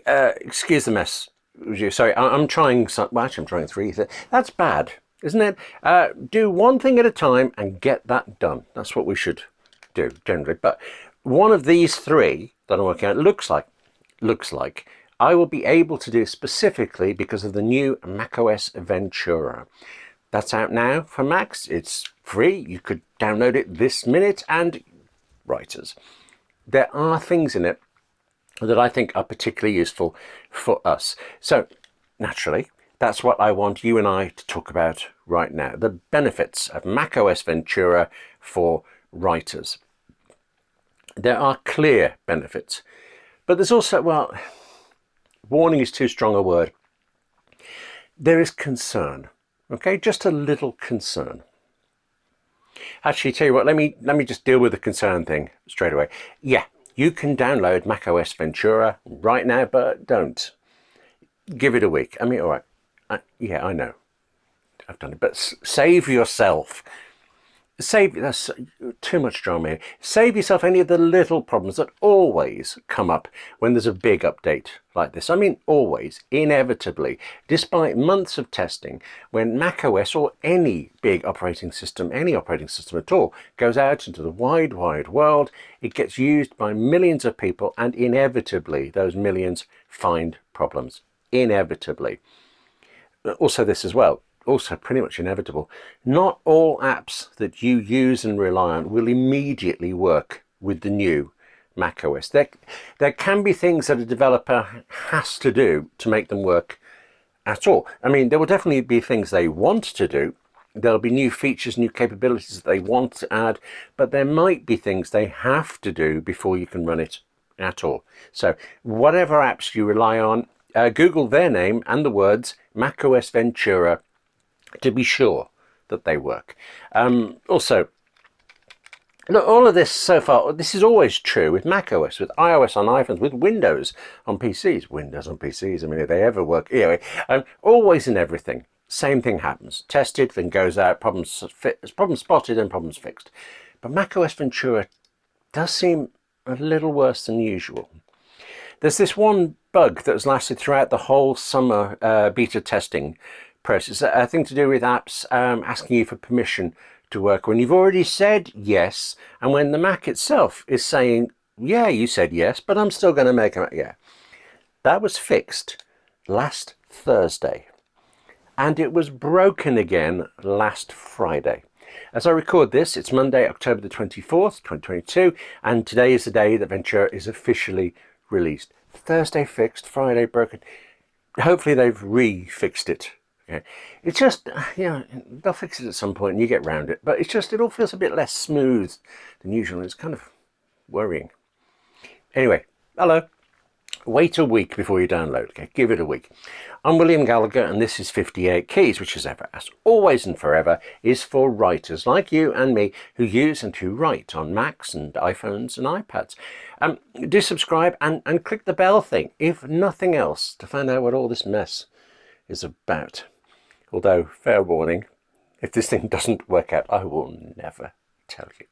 Excuse the mess. Sorry, I'm trying some. Well, actually, I'm trying three. That's bad, isn't it? Do one thing at a time and get that done. That's what we should do generally. But one of these three that I'm working on looks like I will be able to do specifically because of the new macOS Ventura. That's out now for Macs. It's free. You could download it this minute. And writers, there are things in it that I think are particularly useful for us. So naturally, that's what I want you and I to talk about right now. The benefits of macOS Ventura for writers. There are clear benefits, but there's also, well, warning is too strong a word. There is concern, okay? Just a little concern. Actually, tell you what, let me just deal with the concern thing straight away. Yeah, you can download macOS Ventura right now, but don't. Give it a week. I mean, all right. Yeah, I know. I've done it, but save yourself. That's too much drama here. Save yourself any of the little problems that always come up when there's a big update like this. I mean, always, inevitably, despite months of testing, when macOS or any big operating system, any operating system at all, goes out into the wide, wide world, it gets used by millions of people, and inevitably, those millions find problems. Inevitably. Also this as well. Also pretty much inevitable. Not all apps that you use and rely on will immediately work with the new macOS. There can be things that a developer has to do to make them work at all. I mean, there will definitely be things they want to do. There'll be new features, new capabilities that they want to add, but there might be things they have to do before you can run it at all. So whatever apps you rely on, Google their name and the words macOS Ventura to be sure that they work. Also, look, all of this so far, this is always true with macOS, with iOS on iPhones, with Windows on PCs. Windows on PCs, I mean, if they ever work. Anyway, always in everything. Same thing happens. Tested, then goes out, problems spotted and problems fixed. But macOS Ventura does seem a little worse than usual. There's this one bug that has lasted throughout the whole summer beta testing process, a thing to do with apps asking you for permission to work when you've already said yes, and when the Mac itself is saying, yeah, you said yes, but I'm still going to make a yeah. That was fixed last Thursday, and it was broken again last Friday. As I record this, it's Monday, October the 24th, 2022, and today is the day that Ventura is officially released. Thursday fixed, Friday broken. Hopefully they've re-fixed it. Okay. It's just, they'll fix it at some point and you get round it, but it's just, it all feels a bit less smooth than usual. It's kind of worrying. Anyway, hello. Wait a week before you download, okay? Give it a week. I'm William Gallagher, and this is 58 Keys, which is ever, as always and forever, is for writers like you and me who use and who write on Macs and iPhones and iPads. Do subscribe and click the bell thing, if nothing else, to find out what all this mess is about. Although, fair warning, if this thing doesn't work out, I will never tell you.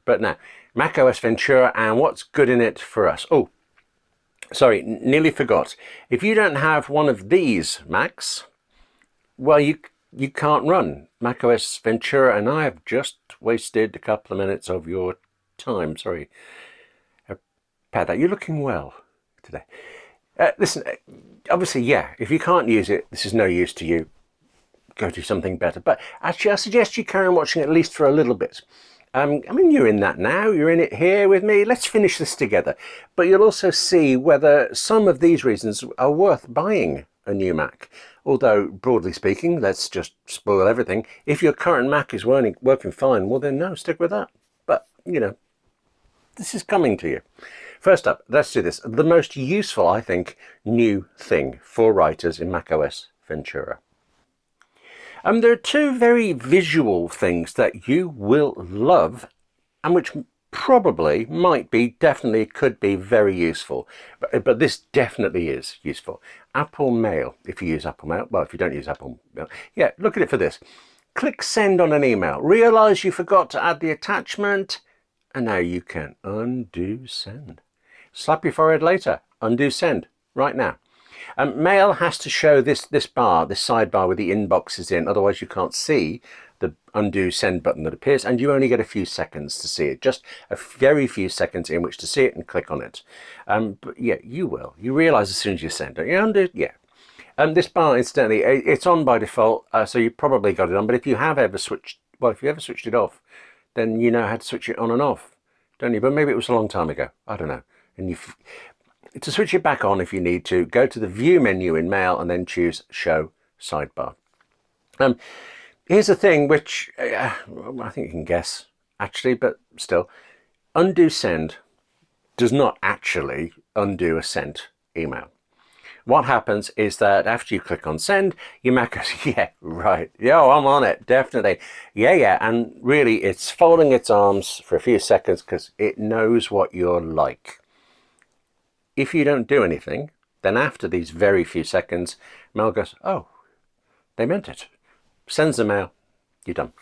But now, macOS Ventura and what's good in it for us. Oh, sorry, nearly forgot. If you don't have one of these Macs, well, you can't run macOS Ventura, and I have just wasted a couple of minutes of your time. Sorry about that. You're looking well today. Listen, obviously, yeah, if you can't use it, this is no use to you. Go do something better. But actually, I suggest you carry on watching at least for a little bit. I mean, you're in that now. You're in it here with me. Let's finish this together. But you'll also see whether some of these reasons are worth buying a new Mac. Although, broadly speaking, let's just spoil everything. If your current Mac is working fine, well then no, stick with that. But, this is coming to you. First up, let's do this. The most useful, I think, new thing for writers in macOS Ventura. There are two very visual things that you will love and which probably, might be, definitely could be very useful. But this definitely is useful. Apple Mail, if you use Apple Mail. Well, if you don't use Apple Mail. Yeah, look at it for this. Click send on an email. Realize you forgot to add the attachment. And now you can undo send. Slap your forehead later. Undo send. right now. Mail has to show this bar, this sidebar with the inbox is in, otherwise you can't see the undo send button that appears, and you only get a few seconds to see it, just a very few seconds in which to see it and click on it. But yeah, you will. You realize as soon as you send it. You undo, yeah. This bar, incidentally, it's on by default, so you probably got it on, but if you have ever switched, well, if you ever switched it off, then you know how to switch it on and off, don't you? But maybe it was a long time ago. I don't know. And to switch it back on if you need to, go to the View menu in Mail and then choose Show Sidebar. Here's a thing which I think you can guess, actually, but still. Undo Send does not actually undo a sent email. What happens is that after you click on Send, your Mac goes, yeah, right. Yo, I'm on it, definitely. Yeah. And really, it's folding its arms for a few seconds because it knows what you're like. If you don't do anything, then after these very few seconds, Mail goes, oh, they meant it. Sends the mail, you're done.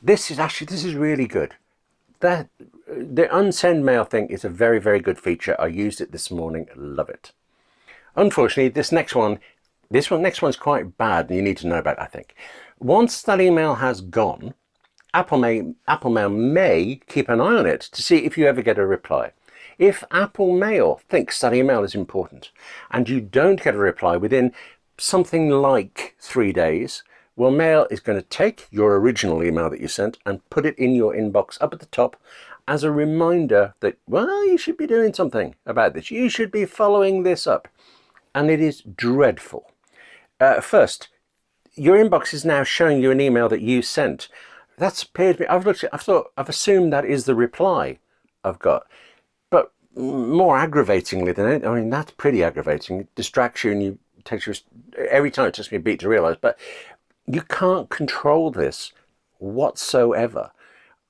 This is really good. The unsend mail thing is a very, very good feature. I used it this morning, love it. Unfortunately, this next one's quite bad and you need to know about it, I think. Once that email has gone, Apple Mail may keep an eye on it to see if you ever get a reply. If Apple Mail thinks that email is important and you don't get a reply within something like 3 days, well, Mail is going to take your original email that you sent and put it in your inbox up at the top as a reminder that, well, you should be doing something about this. You should be following this up. And it is dreadful. First, your inbox is now showing you an email that you sent. That's appeared to me. I've assumed that is the reply I've got. But more aggravatingly than anything, I mean, that's pretty aggravating. It distracts you and every time it takes me a beat to realize. But you can't control this whatsoever.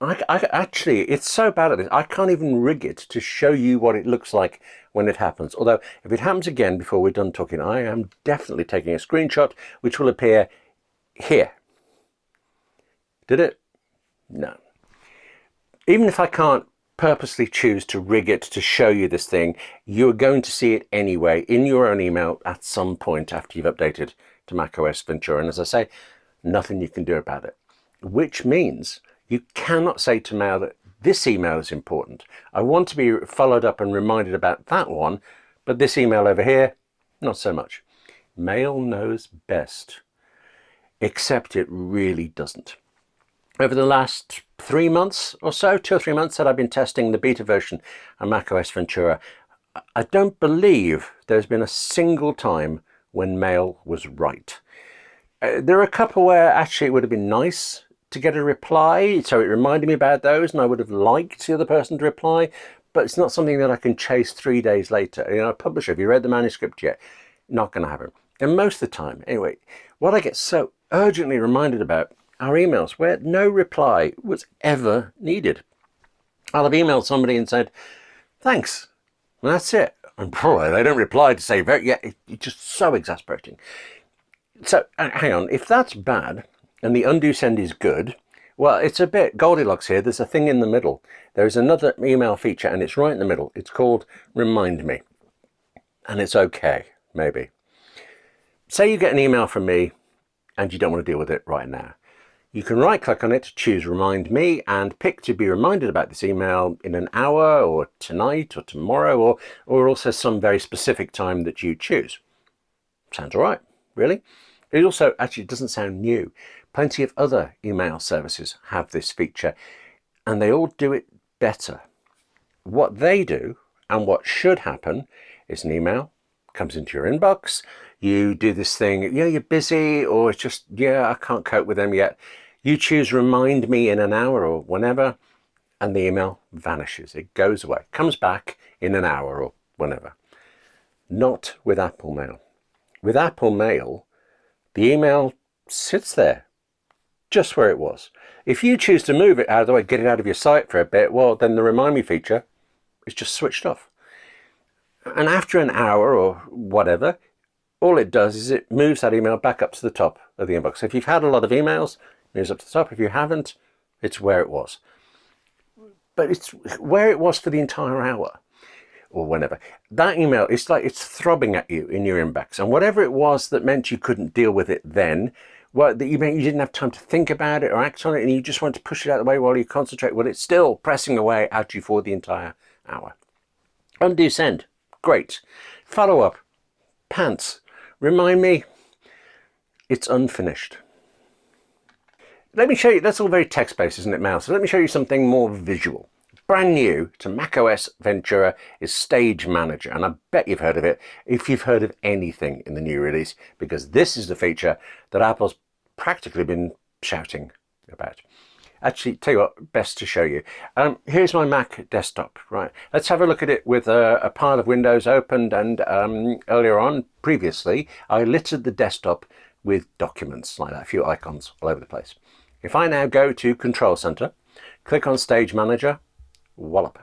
Actually, it's so bad at this, I can't even rig it to show you what it looks like when it happens. Although, if it happens again before we're done talking, I am definitely taking a screenshot, which will appear here. Did it? No. Even if I can't purposely choose to rig it to show you this thing, you're going to see it anyway in your own email at some point after you've updated to macOS Ventura. And as I say, nothing you can do about it. Which means you cannot say to Mail that this email is important. I want to be followed up and reminded about that one, but this email over here, not so much. Mail knows best, except it really doesn't. Over the last 3 months or so, 2 or 3 months that I've been testing the beta version of macOS Ventura, I don't believe there's been a single time when Mail was right. There are a couple where actually it would have been nice to get a reply, so it reminded me about those and I would have liked the other person to reply, but it's not something that I can chase 3 days later. You know, publisher, have you read the manuscript yet? Not going to happen. And most of the time, anyway, what I get so urgently reminded about are emails where no reply was ever needed. I'll have emailed somebody and said, thanks, and that's it. And probably they don't reply to say, it's just so exasperating. So, hang on, if that's bad, and the undo send is good, well, it's a bit Goldilocks here. There's a thing in the middle. There's another email feature and it's right in the middle. It's called Remind Me. And it's okay, maybe. Say you get an email from me and you don't want to deal with it right now. You can right click on it, choose Remind Me and pick to be reminded about this email in an hour or tonight or tomorrow or also some very specific time that you choose. Sounds all right, really? It also actually doesn't sound new. Plenty of other email services have this feature and they all do it better. What they do and what should happen is an email comes into your inbox. You do this thing, you're busy or it's just, I can't cope with them yet. You choose Remind Me in an hour or whenever and the email vanishes. It goes away, comes back in an hour or whenever. Not with Apple Mail. With Apple Mail, the email sits there, just where it was. If you choose to move it out of the way, get it out of your sight for a bit, well, then the Remind Me feature is just switched off. And after an hour or whatever, all it does is it moves that email back up to the top of the inbox. So if you've had a lot of emails, it moves up to the top. If you haven't, it's where it was. But it's where it was for the entire hour. or whenever. That email, it's like it's throbbing at you in your inbox. And whatever it was that meant you couldn't deal with it then, well, that you meant you didn't have time to think about it or act on it, and you just want to push it out of the way while you concentrate, well, it's still pressing away at you for the entire hour. Undo send. Great. Follow up. Pants. Remind me it's unfinished. Let me show you, that's all very text-based, isn't it, Mal? So let me show you something more visual. Brand new to macOS Ventura is Stage Manager, and I bet you've heard of it if you've heard of anything in the new release, because this is the feature that Apple's practically been shouting about. Actually, tell you what, best to show you. Here's my Mac desktop, right? Let's have a look at it with a pile of windows opened, and earlier on, previously, I littered the desktop with documents like that, a few icons all over the place. If I now go to Control Center, click on Stage Manager, wallop.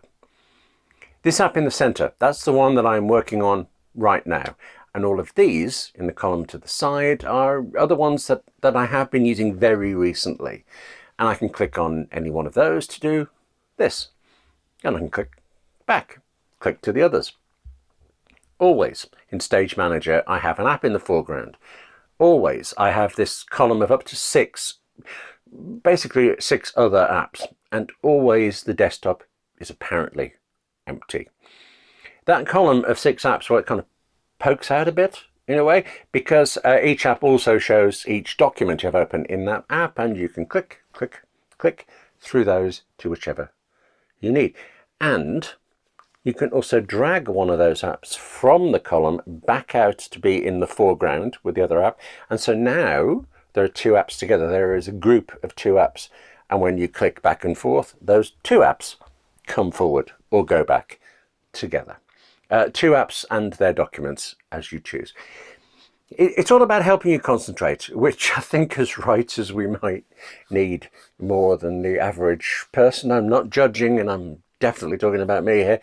This app in the center, that's the one that I'm working on right now. And all of these in the column to the side are other ones that I have been using very recently. And I can click on any one of those to do this. And I can click back, click to the others. Always in Stage Manager, I have an app in the foreground. Always I have this column of up to 6, basically 6 other apps. And always the desktop is apparently empty. That column of 6 apps, well, it kind of pokes out a bit in a way, because each app also shows each document you have open in that app, and you can click, click, click through those to whichever you need. And you can also drag one of those apps from the column back out to be in the foreground with the other app. And so now there are 2 apps together. There is a group of 2 apps. And when you click back and forth, those 2 apps come forward or go back together. 2 apps and their documents as you choose. It's all about helping you concentrate, which I think as writers we might need more than the average person. I'm not judging, and I'm definitely talking about me here.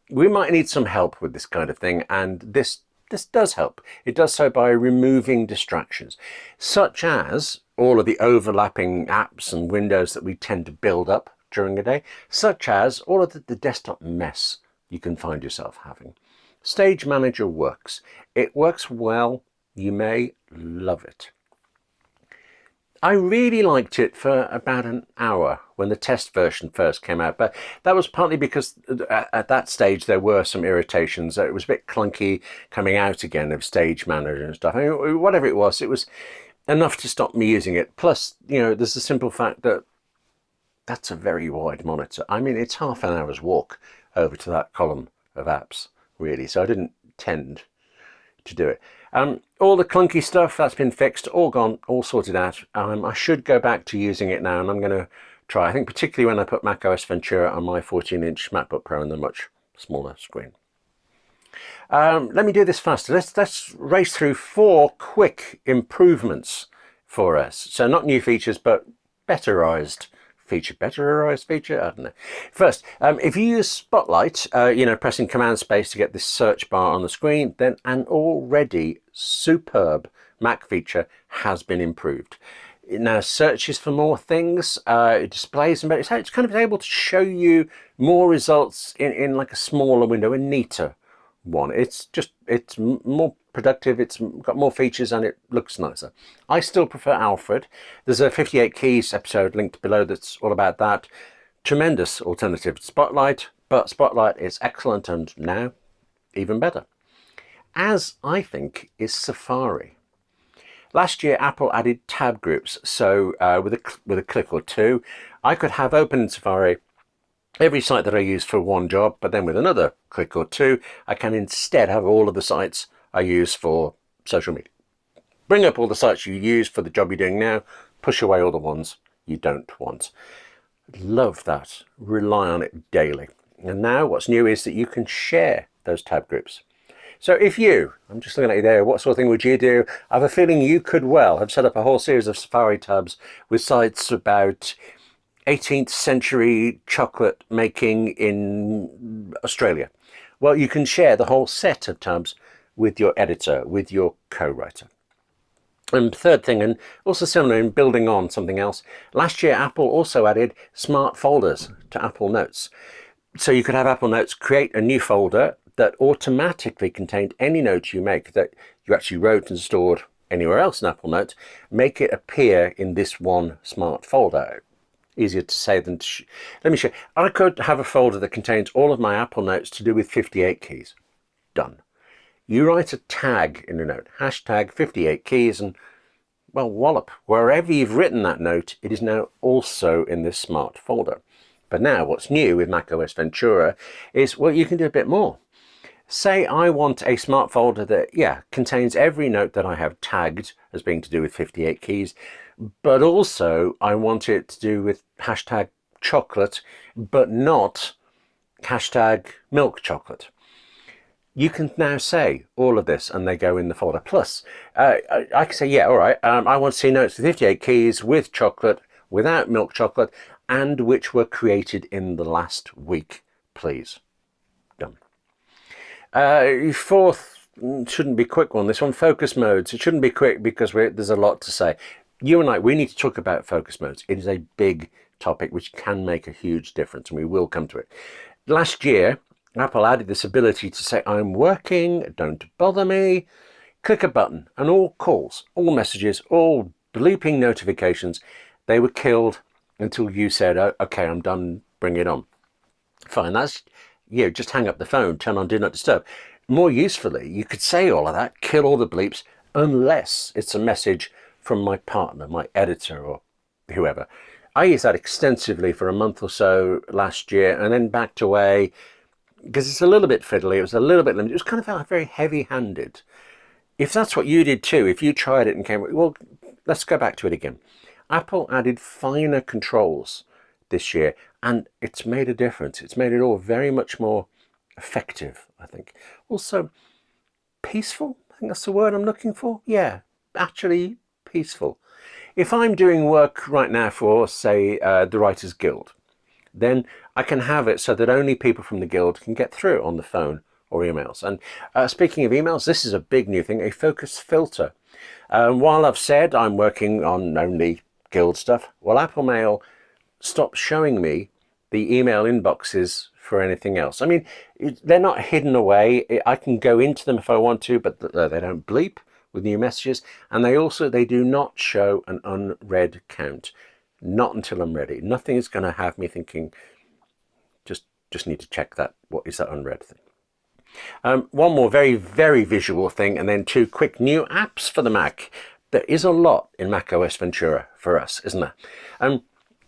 We might need some help with this kind of thing, and this does help. It does so by removing distractions, such as all of the overlapping apps and windows that we tend to build up during a day, such as all of the desktop mess you can find yourself having. Stage Manager works. It works well. You may love it. I really liked it for about an hour when the test version first came out, but that was partly because at that stage there were some irritations. It was a bit clunky coming out again of Stage Manager and stuff. I mean, whatever it was enough to stop me using it. Plus, you know, there's the simple fact that that's a very wide monitor. I mean, it's half an hour's walk over to that column of apps, really. So I didn't tend to do it. All the clunky stuff, that's been fixed, all gone, all sorted out. I should go back to using it now, and I'm going to try. I think particularly when I put macOS Ventura on my 14-inch MacBook Pro on the much smaller screen. Let me do this faster. Let's race through 4 quick improvements for us. So not new features, but betterized feature. I don't know. First, if you use Spotlight, pressing Command Space to get this search bar on the screen, then an already superb Mac feature has been improved. It now searches for more things, it displays them, but it's kind of able to show you more results in like a smaller window, a neater one. It's more productive, it's got more features, and it looks nicer. I still prefer Alfred. There's a 58 Keys episode linked below that's all about that. Tremendous alternative to Spotlight, but Spotlight is excellent, and now even better. As I think is Safari. Last year Apple added tab groups, so with a click or 2 I could have open in Safari every site that I use for one job, but then with another click or 2 I can instead have all of the sites I use for social media. Bring up all the sites you use for the job you're doing now, push away all the ones you don't want. Love that. Rely on it daily. And now what's new is that you can share those tab groups. So if I'm just looking at you there, what sort of thing would you do? I have a feeling you could well have set up a whole series of Safari tabs with sites about 18th century chocolate making in Australia. Well, you can share the whole set of tabs with your editor, with your co-writer. And third thing, and also similar in building on something else, last year Apple also added smart folders to Apple Notes. So you could have Apple Notes create a new folder that automatically contained any notes you make that you actually wrote and stored anywhere else in Apple Notes, make it appear in this one smart folder. Easier to say than to let me show you. I could have a folder that contains all of my Apple Notes to do with 58 keys. Done. You write a tag in a note, hashtag 58 keys, and well, wallop. Wherever you've written that note, it is now also in this smart folder. But now what's new with macOS Ventura is, well, you can do a bit more. Say I want a smart folder that, yeah, contains every note that I have tagged as being to do with 58 keys, but also I want it to do with hashtag chocolate, but not hashtag milk chocolate. You can now say all of this and they go in the folder. Plus, I can say, yeah, all right, I want to see notes with 58 keys with chocolate, without milk chocolate, and which were created in the last week, please. Done. Fourth, shouldn't be quick one, this one, focus modes. It shouldn't be quick because there's a lot to say. You and I, we need to talk about focus modes. It is a big topic which can make a huge difference, and we will come to it. Last year, Apple added this ability to say, I'm working, don't bother me. Click a button, and all calls, all messages, all bleeping notifications, they were killed until you said, oh, okay, I'm done, bring it on. Fine, that's, just hang up the phone, turn on Do Not Disturb. More usefully, you could say all of that, kill all the bleeps, unless it's a message from my partner, my editor, or whoever. I used that extensively for a month or so last year, and then backed away, because it's a little bit fiddly, it was a little bit limited, it was kind of very heavy-handed. If that's what you did too, if you tried it and came, well, let's go back to it again. Apple added finer controls this year, and it's made a difference. It's made it all very much more effective, I think. Also, peaceful, I think that's the word I'm looking for. Yeah, actually peaceful. If I'm doing work right now for, say, the Writers Guild, then I can have it so that only people from the Guild can get through on the phone or emails. And speaking of emails, this is a big new thing, a focus filter. While I've said I'm working on only Guild stuff, well, Apple Mail stopped showing me the email inboxes for anything else. I mean, they're not hidden away. I can go into them if I want to, but they don't bleep with new messages. And they do not show an unread count. Not until I'm ready. Nothing is going to have me thinking, just need to check that. What is that unread thing? One more very, very visual thing, and then two quick new apps for the Mac. There is a lot in macOS Ventura for us, isn't there?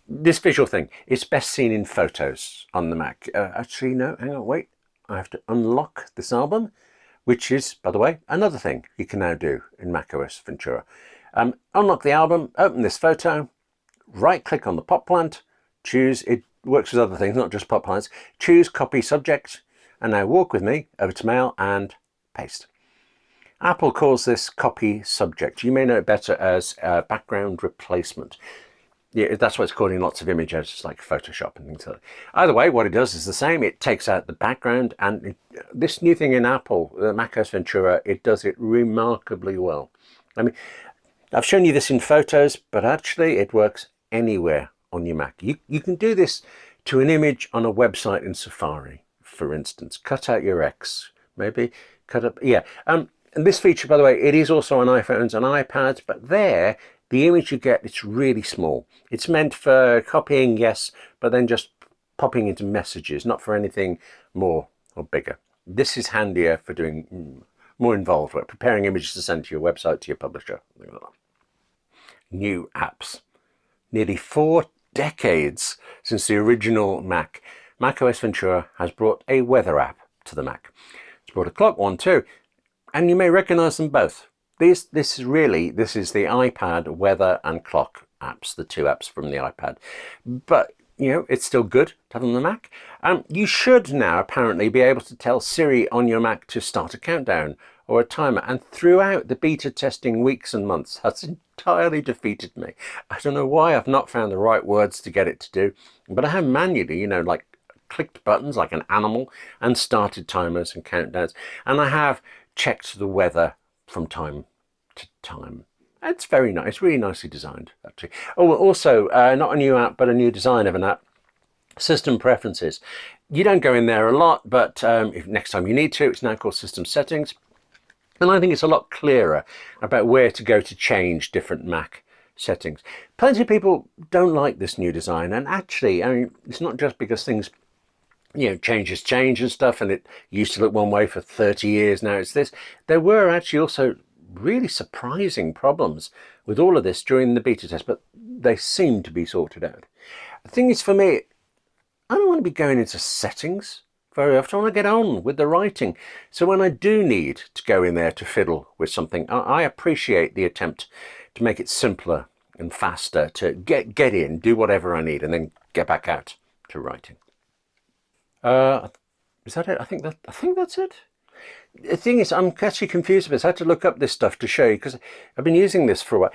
This visual thing is best seen in Photos on the Mac. Actually, no, hang on, wait. I have to unlock this album, which is, by the way, another thing you can now do in macOS Ventura. Unlock the album, open this photo, right-click on the pot plant, choose, it works with other things, not just pot plants, choose Copy Subject, and now walk with me over to Mail and paste. Apple calls this Copy Subject. You may know it better as background replacement. Yeah, that's what it's called in lots of image editors like Photoshop and things like that. Either way, what it does is the same. It takes out the background, and this new thing in Apple, macOS Ventura, it does it remarkably well. I mean, I've shown you this in Photos, but actually it works anywhere on your Mac. You can do this to an image on a website in Safari, for instance. Cut out your X, maybe cut up, yeah. And this feature, by the way, it is also on iPhones and iPads, but there, the image you get, it's really small. It's meant for copying, yes, but then just popping into messages, not for anything more or bigger. This is handier for doing more involved work, preparing images to send to your website, to your publisher, things like that. New apps. Nearly 4 decades since the original Mac, macOS Ventura has brought a weather app to the Mac. It's brought a clock one too, and you may recognize them both. This is the iPad weather and clock apps, the two apps from the iPad. But, it's still good to have on the Mac. You should now apparently be able to tell Siri on your Mac to start a countdown or a timer. And throughout the beta testing weeks and months, that's entirely defeated me. I don't know why I've not found the right words to get it to do, but I have manually, like clicked buttons like an animal and started timers and countdowns. And I have checked the weather from time to time. It's very nice, really nicely designed, actually. Oh, also, not a new app, but a new design of an app. System preferences. You don't go in there a lot, but if next time you need to, it's now called System Settings. And I think it's a lot clearer about where to go to change different Mac settings. Plenty of people don't like this new design, and actually, I mean, it's not just because things, changes change and stuff, and it used to look one way for 30 years, now it's this. There were actually also really surprising problems with all of this during the beta test, but they seem to be sorted out. The thing is, for me, I don't want to be going into settings very often. I want to get on with the writing. So when I do need to go in there to fiddle with something, I appreciate the attempt to make it simpler and faster, to get in, do whatever I need, and then get back out to writing. Is that it? I think that's it. The thing is, I'm actually confused about this. I had to look up this stuff to show you because I've been using this for a while.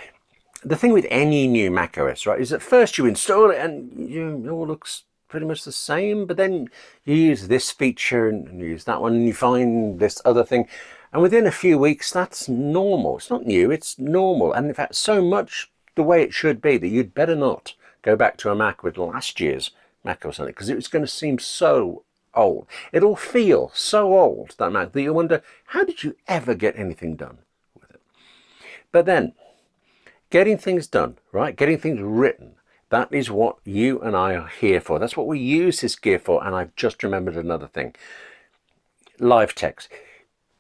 The thing with any new macOS, right, is at first you install it and it all looks pretty much the same, but then you use this feature and you use that one and you find this other thing, and within a few weeks that's normal. It's not new, it's normal, and in fact so much the way it should be that you'd better not go back to a Mac with last year's Mac or something, because it's going to seem so old. It'll feel so old, that Mac, that you wonder, how did you ever get anything done with it? But then getting things done, right, getting things written, that is what you and I are here for. That's what we use this gear for. And I've just remembered another thing. Live text.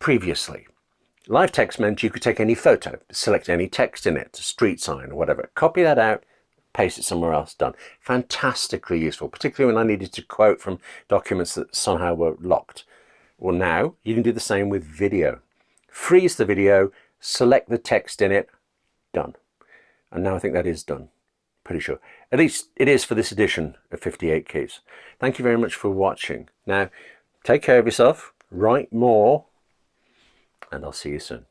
Previously, live text meant you could take any photo, select any text in it, a street sign or whatever, copy that out, paste it somewhere else, done. Fantastically useful, particularly when I needed to quote from documents that somehow were locked. Well, now you can do the same with video. Freeze the video, select the text in it, done. And now I think that is done. Pretty sure. At least it is for this edition of 58 Keys. Thank you very much for watching. Now, take care of yourself, write more, and I'll see you soon.